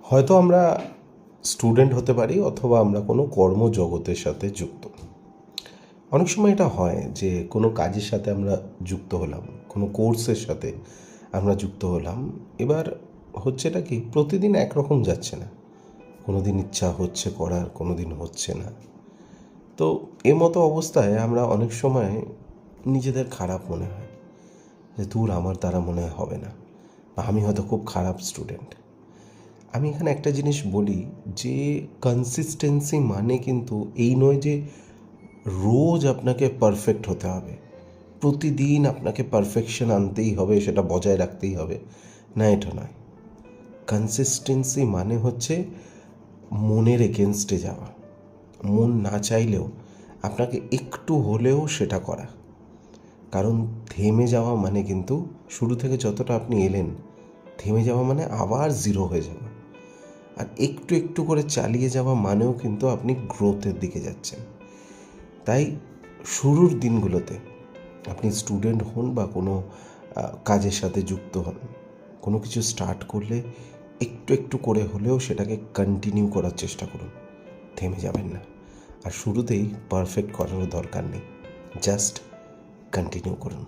হয়তো আমরা স্টুডেন্ট হতে পারি অথবা আমরা কোনো কর্মজগতের সাথে যুক্ত। অনেক সময় এটা হয় যে কোনো কাজের সাথে আমরা যুক্ত হলাম, কোনো কোর্সের সাথে আমরা যুক্ত হলাম। এবার হচ্ছেটা কি, প্রতিদিন একরকম যাচ্ছে না। কোনো দিন ইচ্ছা হচ্ছে করার, কোনো দিন হচ্ছে না। তো মতো অবস্থায় আমরা অনেক সময় নিজেদের খারাপ মনে হয় যে দূর, আমার দ্বারা মনে হয় হবে না, বা আমি হয়তো খুব খারাপ স্টুডেন্ট। আমি এখানে একটা জিনিস বলি যে কনসিস্টেন্সি মানে কিন্তু এই নয় যে রোজ আপনাকে পারফেক্ট হতে হবে, প্রতিদিন আপনাকে পারফেকশন আনতেই হবে, সেটা বজায় রাখতেই হবে, না, এটা নয়। কনসিস্টেন্সি মানে হচ্ছে মনের এগেনস্টে যাওয়া, মন না চাইলেও আপনাকে একটু হলেও সেটা করা। কারণ থেমে যাওয়া মানে কিন্তু শুরু থেকে যতটা আপনি এলেন, থেমে যাওয়া মানে আবার জিরো হয়ে যাওয়া। আর একটু একটু করে চালিয়ে যাওয়া মানেও কিন্তু আপনি গ্রোথের দিকে যাচ্ছেন। তাই শুরুর দিনগুলোতে আপনি স্টুডেন্ট হন বা কোনো কাজের সাথে যুক্ত হন, কোনো কিছু স্টার্ট করলে একটু একটু করে হলেও সেটাকে কন্টিনিউ করার চেষ্টা করুন, থেমে যাবেন না। আর শুরুতেই পারফেক্ট করার দরকার নেই, জাস্ট কন্টিনিউ করুন।